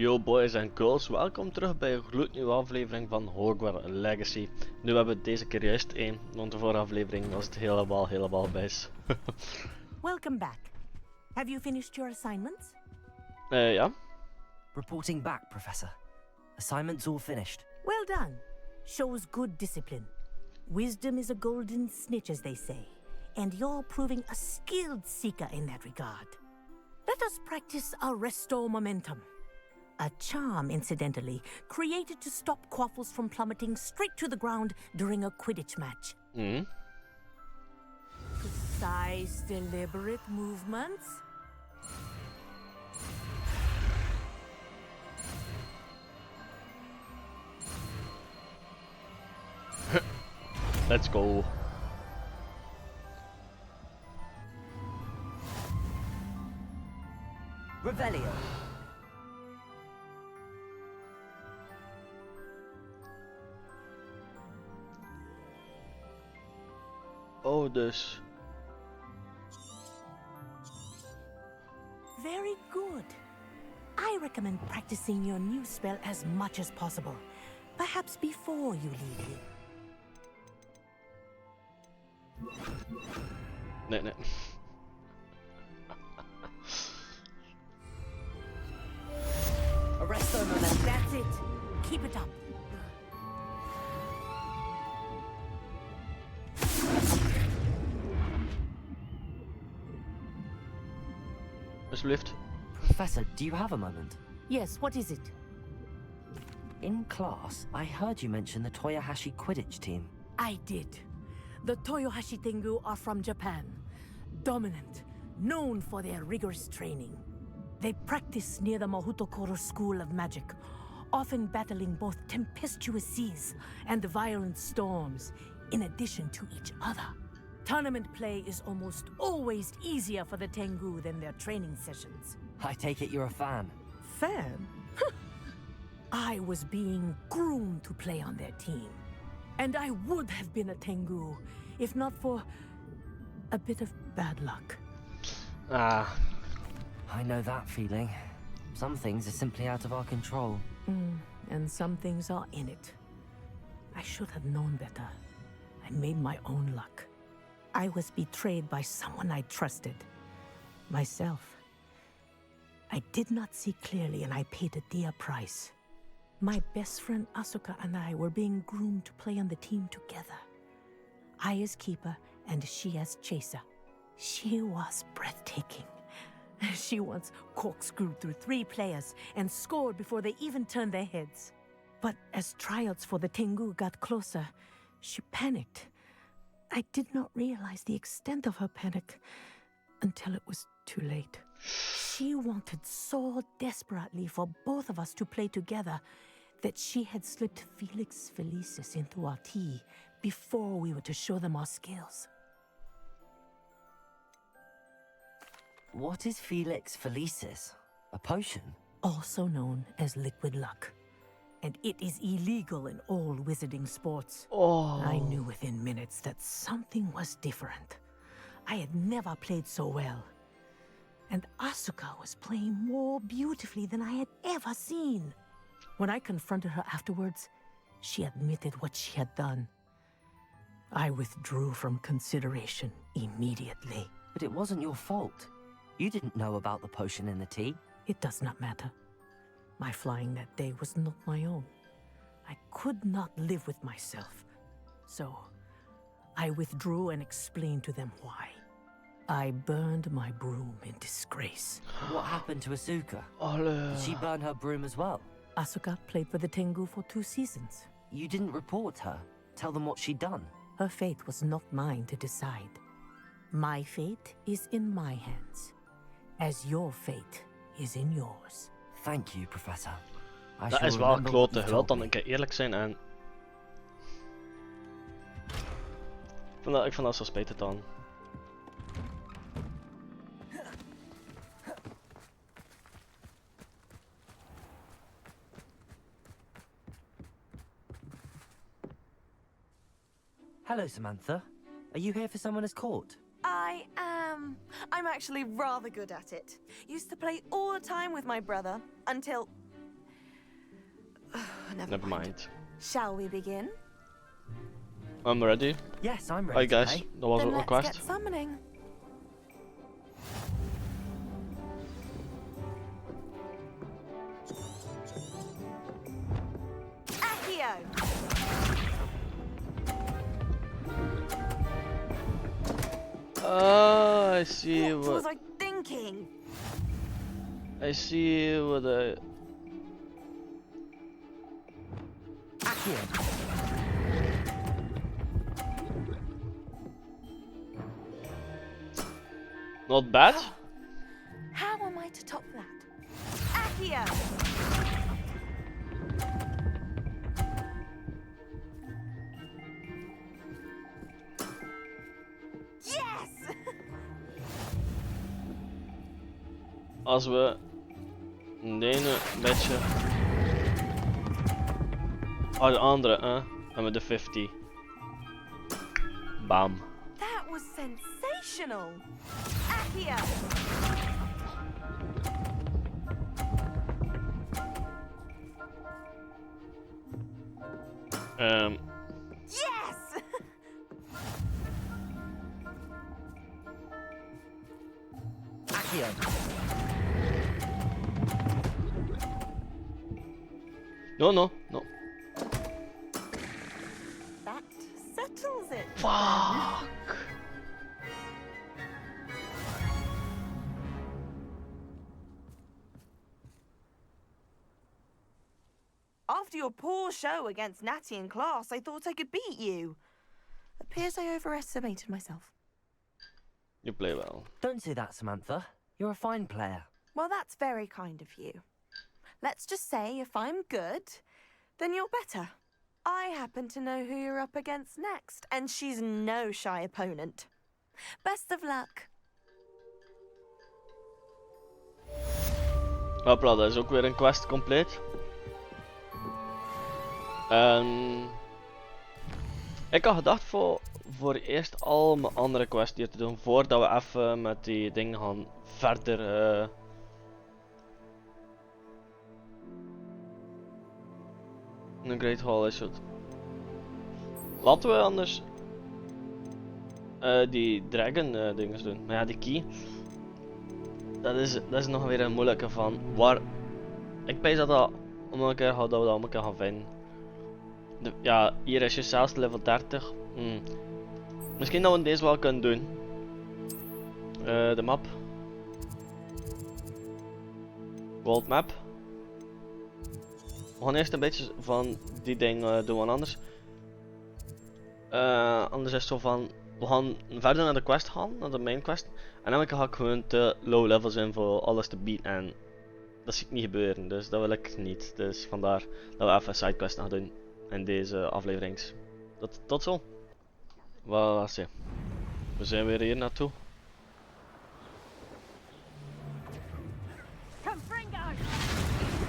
Yo boys en girls, welkom terug bij een gloednieuwe aflevering van Hogwarts Legacy. Nu hebben we deze keer juist één, want de vorige aflevering was het helemaal bijs. Welcome back. Have you finished your assignments? Ja. Reporting back, Professor. Assignment's all finished. Well done. Shows good discipline. Wisdom is a golden snitch, as they say, and you're proving a skilled seeker in that regard. Let us practice our restore momentum. A charm, incidentally, created to stop quaffles from plummeting straight to the ground during a Quidditch match. Precise, deliberate movements. Let's go. Revelio. Oh, dus. Very good. I recommend practicing your new spell as much as possible. Perhaps before you leave here. Nee. Arresto momentum. That's it. Keep it up. Alsjeblieft. Professor, do you have a moment? Yes, what is it? In class, I heard you mention the Toyohashi Quidditch team. I did. The Toyohashi Tengu are from Japan. Dominant, known for their rigorous training. They practice near the Mahutokoro School of Magic, often battling both tempestuous seas and violent storms, in addition to each other. Tournament play is almost always easier for the Tengu than their training sessions. I take it you're a fan. Fan? I was being groomed to play on their team. And I would have been a Tengu, if not for a bit of bad luck. Ah. I know that feeling. Some things are simply out of our control. And some things are in it. I should have known better. I made my own luck. I was betrayed by someone I trusted. Myself. I did not see clearly and I paid a dear price. My best friend Asuka and I were being groomed to play on the team together. I as keeper and she as chaser. She was breathtaking. She once corkscrewed through 3 players and scored before they even turned their heads. But as tryouts for the Tengu got closer, she panicked. I did not realize the extent of her panic until it was too late. She wanted so desperately for both of us to play together that she had slipped Felix Felicis into our tea before we were to show them our skills. What is Felix Felicis? A potion? Also known as liquid luck. And it is illegal in all wizarding sports. Oh. I knew within minutes that something was different. I had never played so well. And Asuka was playing more beautifully than I had ever seen. When I confronted her afterwards, she admitted what she had done. I withdrew from consideration immediately. But it wasn't your fault. You didn't know about the potion in the tea. It does not matter. My flying that day was not my own. I could not live with myself. So, I withdrew and explained to them why. I burned my broom in disgrace. What happened to Asuka? Alle. Did she burn her broom as well? Asuka played for the Tengu for 2 seasons. You didn't report her. Tell them what she'd done. Her fate was not mine to decide. My fate is in my hands, as your fate is in yours. Thank you, Professor. Dat is wel klote, je wilt dan een keer eerlijk zijn en... Ik vind dat zo spijtig dan. Hello, Samantha. Are you here for someone as court? I am. I'm actually rather good at it. Used to play all the time with my brother, until Never mind. Shall we begin? I'm ready. Yes, I'm I ready. guess To that was a Then let's request. get summoning. Accio! I see What what was I thinking? I see what I. Accio. Not bad. How am I to top that? Accio! Yes! Als we de ene beetje. Oh, de andere, hè? En met de 50. Bam. That was sensational! Accio! Yes! Accio. No. That settles it. Fuck. After your poor show against Natty in class, I thought I could beat you. Appears I overestimated myself. You play well. Don't say that, Samantha. You're a fine player. Well, that's very kind of you. Let's just say if I'm good, then you're better. I happen to know who you're up against next, and she's no shy opponent. Best of luck. Hopla, dat is ook weer een quest compleet. Ik had gedacht voor eerst al mijn andere quests hier te doen, voordat we even met die dingen gaan verder. Een Great Hall is het. Laten we anders die dragon dingen doen. Maar ja, die key. Dat is nog weer een moeilijke van waar. Ik pijs dat om een keer dat we dat allemaal gaan vinden. Ja, hier is je zelfs level 30. Misschien dat we deze wel kunnen doen. De map. World map. We gaan eerst een beetje van die dingen doen anders. Anders is het zo van, we gaan verder naar de quest gaan, naar de main quest. En dan ga ik gewoon te low levels in voor alles te beaten en dat zie ik niet gebeuren, dus dat wil ik niet. Dus vandaar dat we even sidequest gaan doen in deze aflevering. Tot zo. Wat zie je? We zijn weer hier naartoe.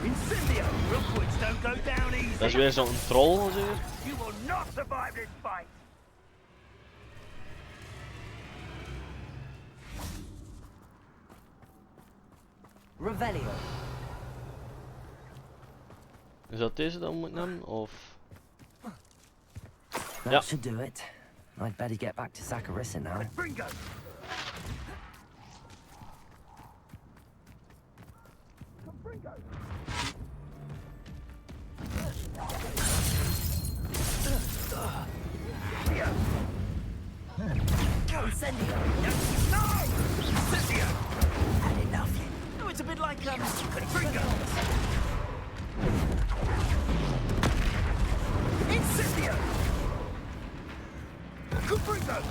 Incendio! Rookwoods don't go down easy. Dat is weer zo'n troll of zo. You will not survive this fight. Revelio. Is dat deze dan moet nemen of? That Yep. should do it. I'd better get back to Saccharissa now. Bingo! Incendio. No! Incendio! Had enough. No, it's a bit like Bingo! Incendio! Bingo!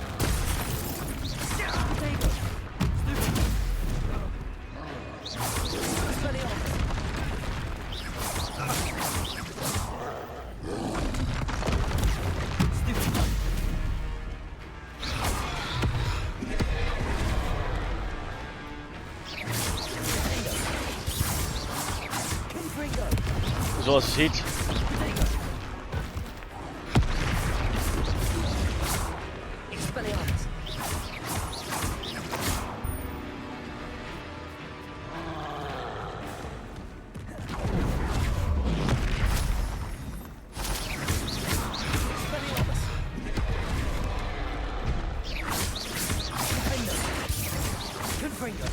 Zoals je ziet. Fringo.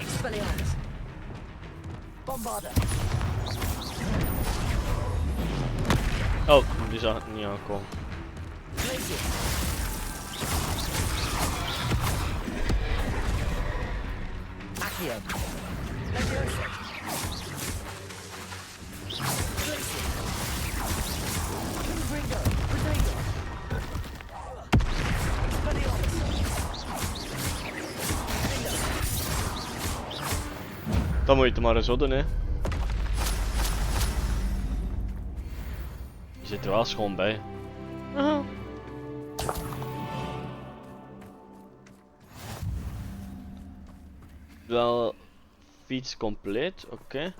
Expelliarmus. Bombarder. Oh, die zag ik niet aankomen. Glacier. Accio. Leviosa. Glacier. Fringo. Potato. Expelliarmus. Dan moet je het maar eens zo doen, hè. Je zit er wel schoon bij. Wel, fiets compleet, oké.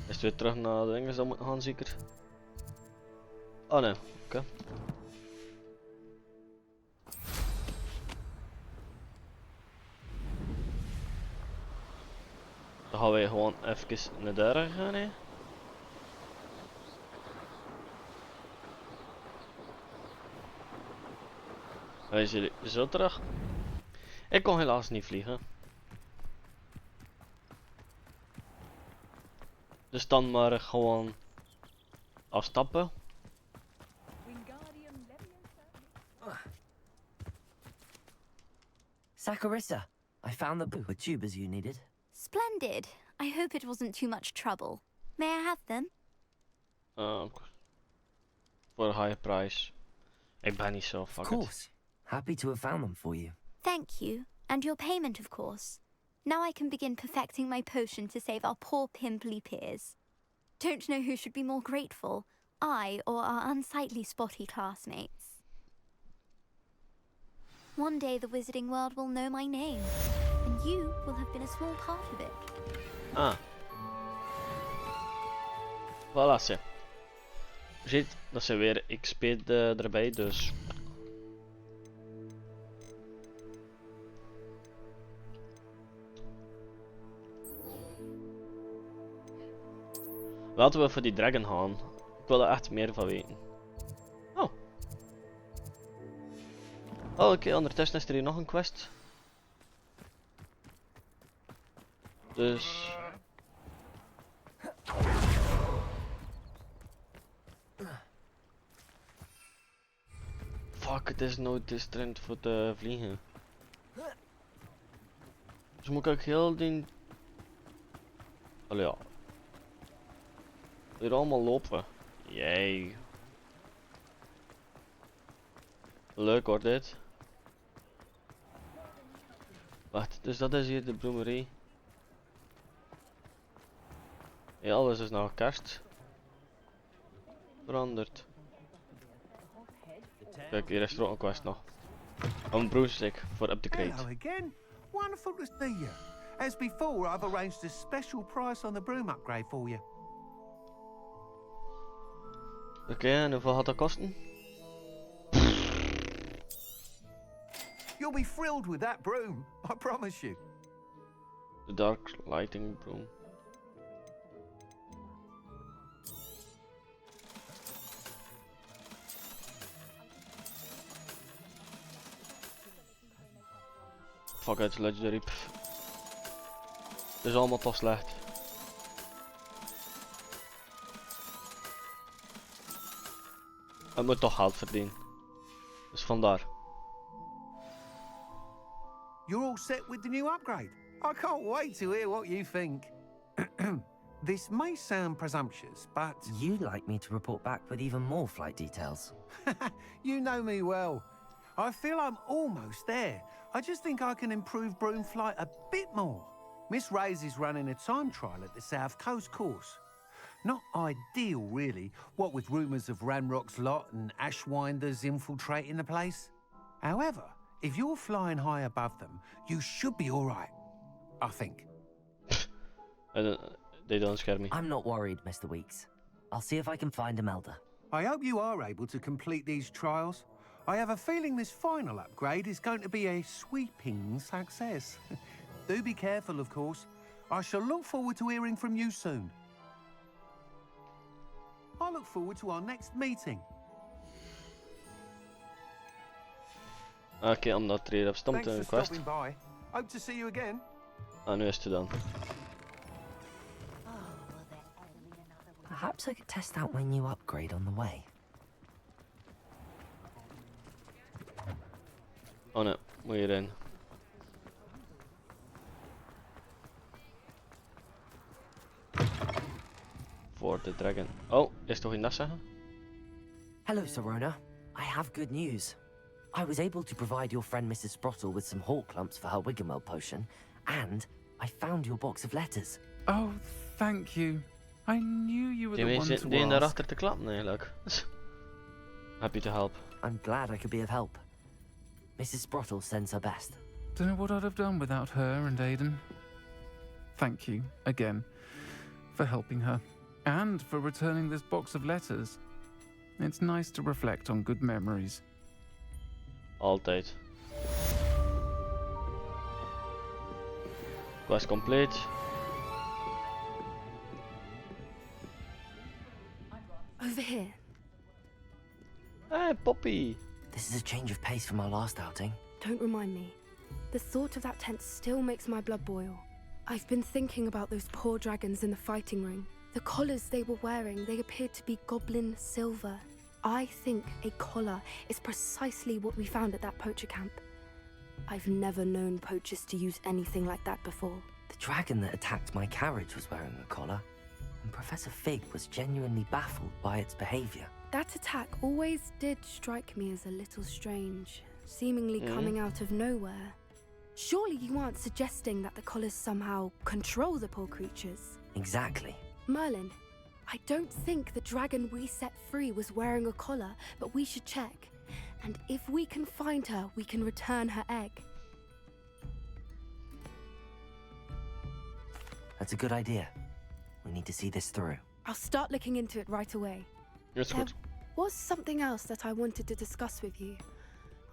Is het weer terug naar de Engels dan moeten gaan, zeker? Oh nee, oké. Dan gaan wij gewoon even naar daar gaan, hè. Wij zijn zo terug. Ik kon helaas niet vliegen. Dus dan maar gewoon afstappen. Saccharissa, I found the boo with tubers you needed. Splendid. I hope it wasn't too much trouble. May I have them? Voor een high price. Ik ben niet zo, fuck Of course. Happy to have found them for you. Thank you. And your payment, of course. Now I can begin perfecting my potion to save our poor pimply peers. Don't know who should be more grateful, I or our unsightly spotty classmates. One day the wizarding world will know my name, and you will have been a small part of it. Ah. Voilà, ze. Ziet, dat ze weer XP erbij, dus. Laten we voor die dragon gaan. Ik wil er echt meer van weten. Oh. Oh, oké, ondertussen is er hier nog een quest. Dus. Fuck, het is nooit de trend voor te vliegen. Dus moet ik heel die. Oh ja. Weer allemaal lopen. Jee. Leuk hoor dit. Wacht, dus dat is hier de bloemerie. Ja, alles is nou kerst. Veranderd. Kijk, hier is er ook een quest nog. Een broomstick voor up the crate. Hello again. Wonderful to see you. As before, I've arranged a special price on the broom upgrade for you. Oké, en hoeveel gaat dat kosten? You'll be thrilled with that broom, I promise you. De dark lighting broom. Fuck it, legendary. Het is allemaal toch slecht. Het moet toch geld verdienen. Dus vandaar. You're all set with the new upgrade. I can't wait to hear what you think. This may sound presumptuous, but You'd like me to report back with even more flight details. you know me well. I feel I'm almost there. I just think I can improve broom flight a bit more. Miss Ray's is running a time trial at the South Coast course. Not ideal, really, what with rumours of Ranrock's lot and Ashwinders infiltrating the place. However, if you're flying high above them, you should be alright. I think. they don't scare me. I'm not worried, Mr. Weeks. I'll see if I can find Imelda. I hope you are able to complete these trials. I have a feeling this final upgrade is going to be a sweeping success. Do be careful, of course. I shall look forward to hearing from you soon. I look forward to our next meeting. Oké, om dat treden op stond Thanks een for quest. stopping by. Hope to see you again. En nu is het gedaan. Perhaps I could test out my new upgrade on the way. Oh nee, moet hierin. Voor de dragon. Oh, is toch in dat zeggen? Hello, Sorona. I have good news. I was able to provide your friend Mrs. Sprottle with some hawk clumps for her Wiggenweld potion, and I found your box of letters. Oh, thank you. I knew you were Die the one mensen to die ask. daarachter te klappen eigenlijk. Happy to help. I'm glad I could be of help. Mrs. Sprottle sends her best. Don't know what I'd have done without her and Aiden. Thank you, again, for helping her, and for returning this box of letters. It's nice to reflect on good memories. Altijd. Quest complete. Over here. Hey, Poppy! This is a change of pace from our last outing. Don't remind me. The thought of that tent still makes my blood boil. I've been thinking about those poor dragons in the fighting ring. The collars they were wearing, they appeared to be goblin silver. I think a collar is precisely what we found at that poacher camp. I've never known poachers to use anything like that before. The dragon that attacked my carriage was wearing a collar, and Professor Fig was genuinely baffled by its behavior. That attack always did strike me as a little strange, seemingly coming out of nowhere. Surely you aren't suggesting that the collars somehow control the poor creatures? Exactly. Merlin, I don't think the dragon we set free was wearing a collar, but we should check. And if we can find her, we can return her egg. That's a good idea. We need to see this through. I'll start looking into it right away. Is There goed. was something else that I wanted to discuss with you.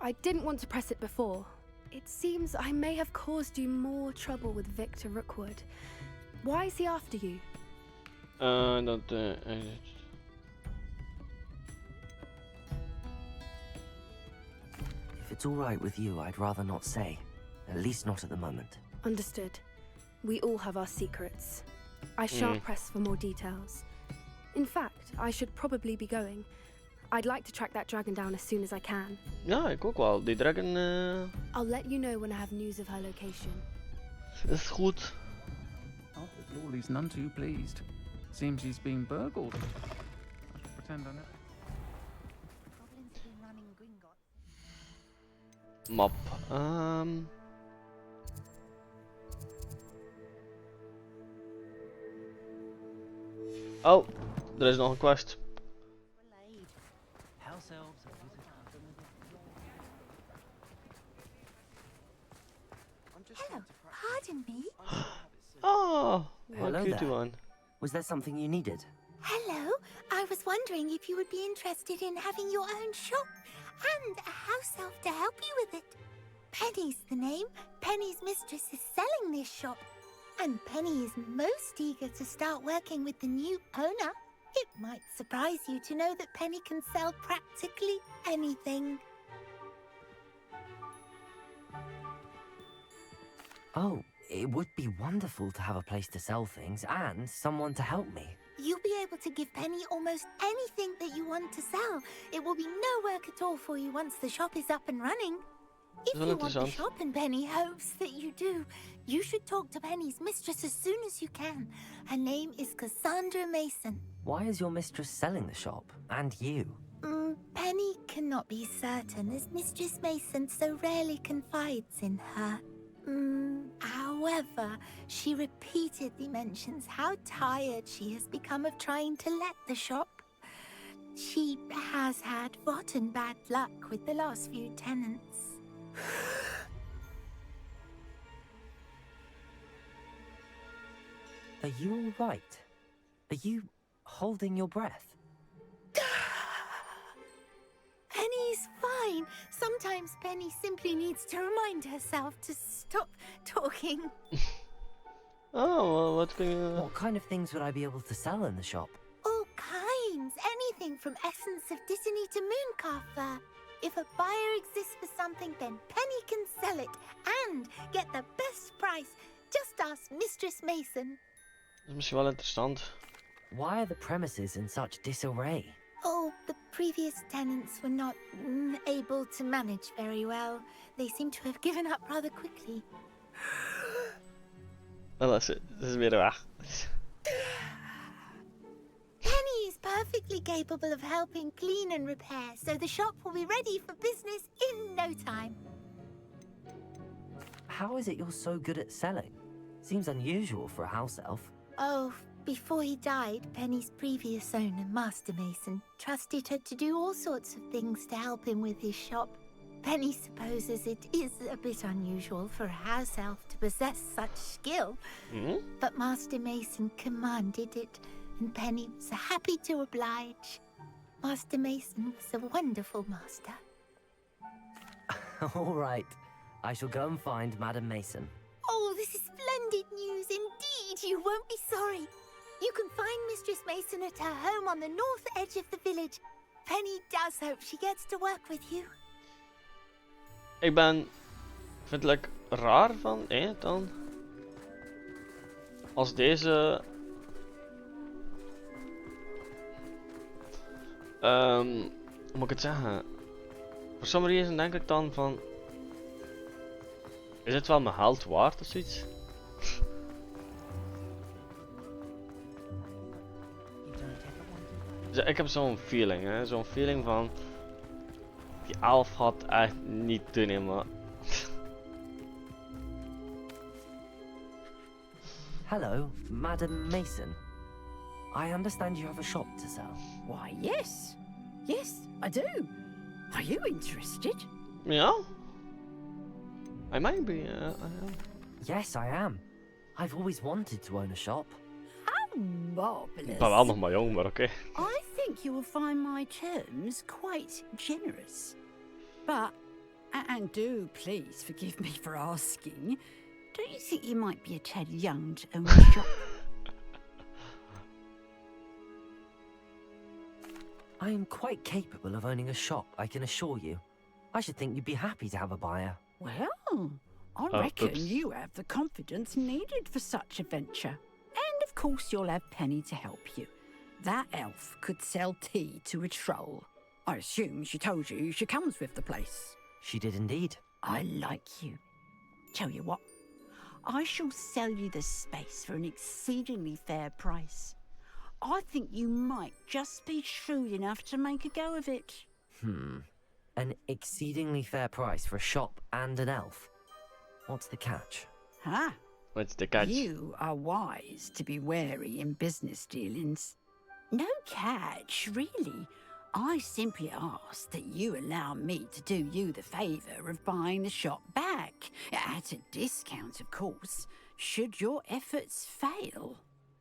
I didn't want to press it before. It seems I may have caused you more trouble with Victor Rookwood. Why is he after you? Dat, If it's all right with you, I'd rather not say. At least not at the moment. Understood. We all have our secrets. I shan't press for more details. In fact, I should probably be going. I'd like to track that dragon down as soon as I can. Ja, ik ook wel. Die dragon I'll let you know when I have news of her location. is goed. Arthur Lawley's none too pleased. Seems he's been burgled. I shall pretend I never... Map. Oh, er is nog een quest. Hello, pardon me. Oh, Hello a cutie there. one. Was there something you needed? Hello, I was wondering if you would be interested in having your own shop and a house elf to help you with it. Penny's the name. Penny's mistress is selling this shop. And Penny is most eager to start working with the new owner. It might surprise you to know that Penny can sell practically anything. Oh, it would be wonderful to have a place to sell things and someone to help me. You'll be able to give Penny almost anything that you want to sell. It will be no work at all for you once the shop is up and running. If Wel you want the interessant. shop and Penny hopes that you do, you should talk to Penny's mistress as soon as you can. Her name is Cassandra Mason. Why is your mistress selling the shop? And you? Penny cannot be certain as Mistress Mason so rarely confides in her. However, she repeatedly mentions how tired she has become of trying to let the shop. She has had rotten bad luck with the last few tenants. Are you all right? Are you holding your breath? Penny's fine. Sometimes Penny simply needs to remind herself to stop talking. Oh, well, what can you... What kind of things would I be able to sell in the shop? All kinds. Anything from essence of Disney to mooncalf fur. If a buyer exists for something, then Penny can sell it and get the best price. Just ask Mistress Mason. Dat is misschien wel interessant. Why are the premises in such disarray? Oh, the previous tenants were not able to manage very well. They seem to have given up rather quickly. Wel, ze is weer weg. Penny is perfectly capable of helping clean and repair, so the shop will be ready for business in no time. How is it you're so good at selling? Seems unusual for a house elf. Oh, before he died, Penny's previous owner, Master Mason, trusted her to do all sorts of things to help him with his shop. Penny supposes it is a bit unusual for a house elf to possess such skill, but Master Mason commanded it, and Penny was happy to oblige. Master Mason was a wonderful master. All right. I shall go and find Madam Mason. Oh, this is splendid news indeed. You won't be sorry. You can find Mistress Mason at her home on the north edge of the village. Penny does hope she gets to work with you. Ik vind het raar van, dan. Als deze... hoe moet ik het zeggen? For some reason denk ik dan van... Is het wel mijn geld waard of zoiets? Dus ik heb zo'n feeling, hè. Zo'n feeling van... Die elf had echt niet te nemen. Hello, Madam Mason. I understand you have a shop to sell. Why, yes. Yes, I do. Are you interested? Ja? I might be, I am. Yes, I am. I've always wanted to own a shop. How marvellous. Ik ben wel nog maar jong, maar oké. I think you will find my terms quite generous. But, and do please forgive me for asking, don't you think you might be a tad young to own a shop? I am quite capable of owning a shop, I can assure you. I should think you'd be happy to have a buyer. Well, I reckon oops. you have the confidence needed for such a venture. And of course you'll have Penny to help you. That elf could sell tea to a troll. I assume she told you she comes with the place. She did indeed. I like you. Tell you what, I shall sell you the space for an exceedingly fair price. I think you might just be shrewd enough to make a go of it. An exceedingly fair price for a shop and an elf. What's the catch? Huh? What's the catch? You are wise to be wary in business dealings. No catch, really. I simply ask that you allow me to do you the favour of buying the shop back. At a discount, of course, should your efforts fail.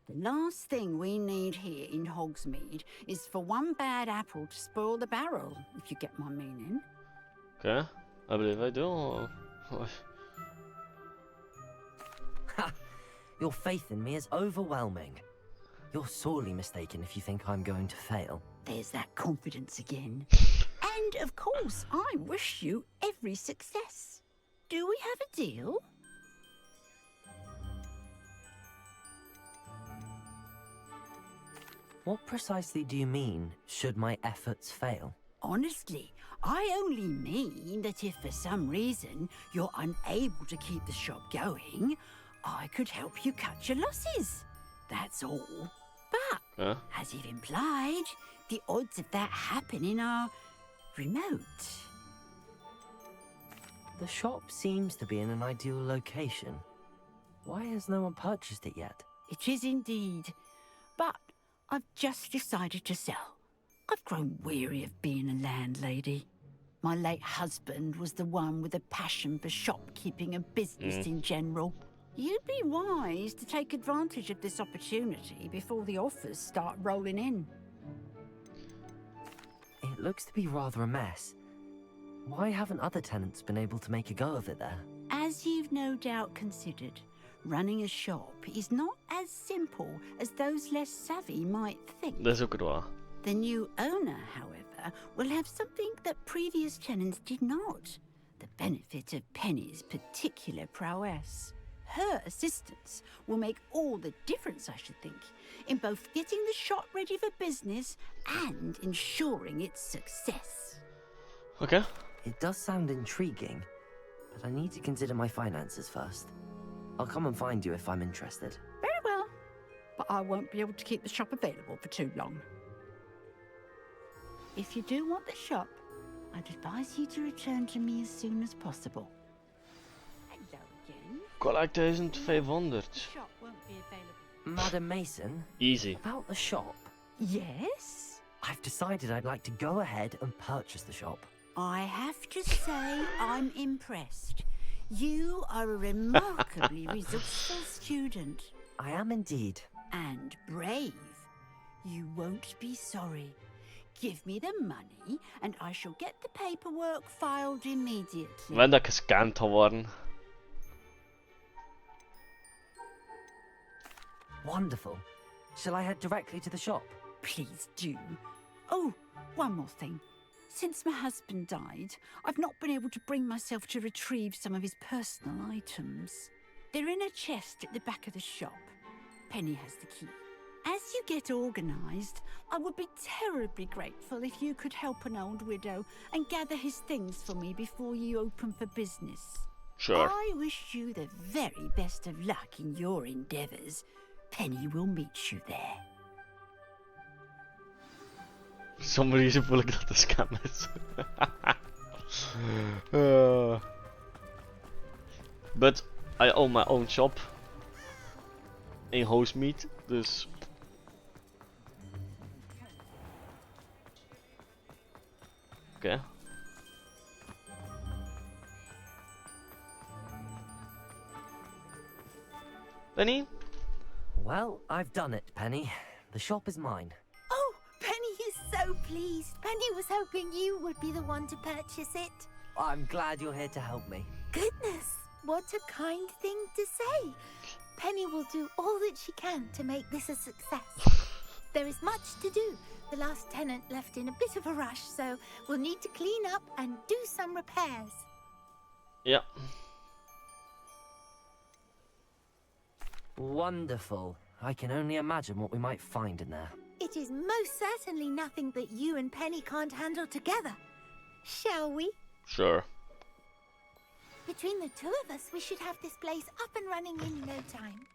The last thing we need here in Hogsmeade is for one bad apple to spoil the barrel, if you get my meaning. Okay, I believe I do. Ha! Your faith in me is overwhelming. You're sorely mistaken if you think I'm going to fail. There's that confidence again. And of course, I wish you every success. Do we have a deal? What precisely do you mean, should my efforts fail? Honestly, I only mean that if for some reason you're unable to keep the shop going, I could help you cut your losses. That's all. But, as you've implied, the odds of that happening are remote. The shop seems to be in an ideal location. Why has no one purchased it yet? It is indeed. But I've just decided to sell. I've grown weary of being a landlady. My late husband was the one with a passion for shopkeeping and business in general. You'd be wise to take advantage of this opportunity before the offers start rolling in. It looks to be rather a mess. Why haven't other tenants been able to make a go of it there? As you've no doubt considered, running a shop is not as simple as those less savvy might think. Dat is ook waar. The new owner, however, will have something that previous tenants did not. The benefit of Penny's particular prowess. Her assistance will make all the difference, I should think, in both getting the shop ready for business and ensuring its success. Okay. It does sound intriguing, but I need to consider my finances first. I'll come and find you if I'm interested. Very well, but I won't be able to keep the shop available for too long. If you do want the shop, I'd advise you to return to me as soon as possible. Hello again. Collect 1500. Shop won't be available. Madam Mason, Easy. about the shop. Yes? I've decided I'd like to go ahead and purchase the shop. I have to say I'm impressed. You are a remarkably resourceful student. I am indeed. And brave. You won't be sorry. Give me the money and I shall get the paperwork filed immediately. Wenn dat gescand gaat worden. Wonderful. Shall I head directly to the shop? Please do. Oh, one more thing. Since my husband died, I've not been able to bring myself to retrieve some of his personal items. They're in a chest at the back of the shop. Penny has the key. As you get organised, I would be terribly grateful if you could help an old widow and gather his things for me before you open for business. Sure. I wish you the very best of luck in your endeavours. Penny will meet you there. For some reason voel ik dat de scam is. But I own my own shop. In Hogsmeade, dus... Oké. Penny? Well, I've done it, Penny. The shop is mine. Oh, Penny is so pleased. Penny was hoping you would be the one to purchase it. I'm glad you're here to help me. Goodness, what a kind thing to say. Penny will do all that she can to make this a success. There is much to do. The last tenant left in a bit of a rush, so we'll need to clean up and do some repairs. Ja. Wonderful. I can only imagine what we might find in there. It is most certainly nothing that you and Penny can't handle together. Shall we? Sure. Between the two of us, we should have this place up and running in no time.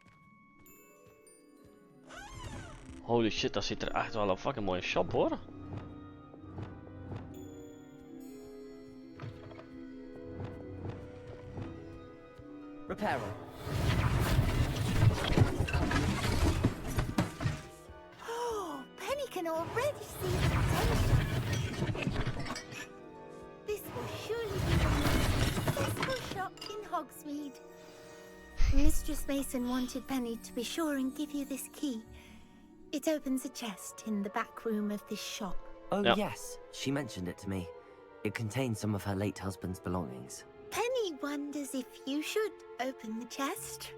Holy shit, dat ziet er echt wel een fucking mooie shop hoor. Repair room. Oh, Penny can already see the potential. This will surely be the most successful shop in Hogsmeade. Mistress Mason wanted Penny to be sure and give you this key. It opens a chest in the back room of this shop. Oh, Yep. yes. She mentioned it to me. It contains some of her late husband's belongings. Penny wonders if you should open the chest.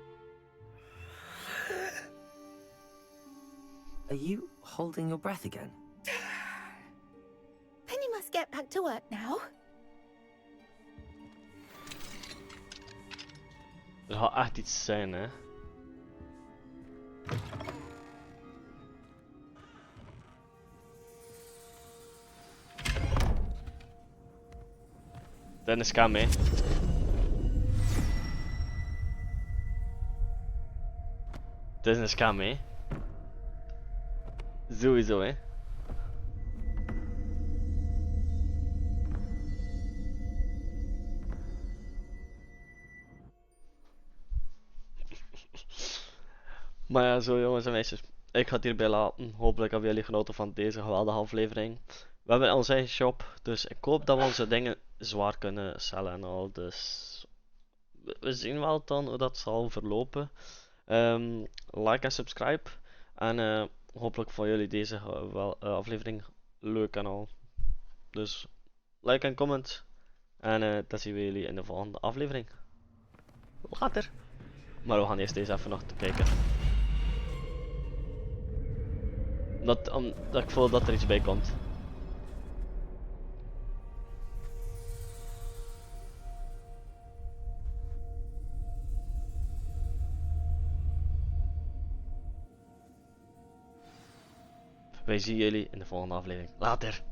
Are you holding your breath again? Penny must get back to work now. Er gaat echt iets zijn hè. Dan is scam hè. Het is een scam hè. Sowieso hè. Maar ja, zo jongens en meisjes. Ik ga het hierbij laten. Hopelijk hebben jullie genoten van deze geweldige aflevering. We hebben onze eigen shop, dus ik hoop dat we onze dingen zwaar kunnen sellen en al. Dus we zien wel dan hoe dat zal verlopen. Like en subscribe. En hopelijk vonden jullie deze aflevering leuk en al. Dus like en comment. En dat zien we jullie in de volgende aflevering. Later. Maar we gaan eerst deze even nog te kijken. Omdat ik voel dat er iets bij komt. Wij zien jullie in de volgende aflevering. Later.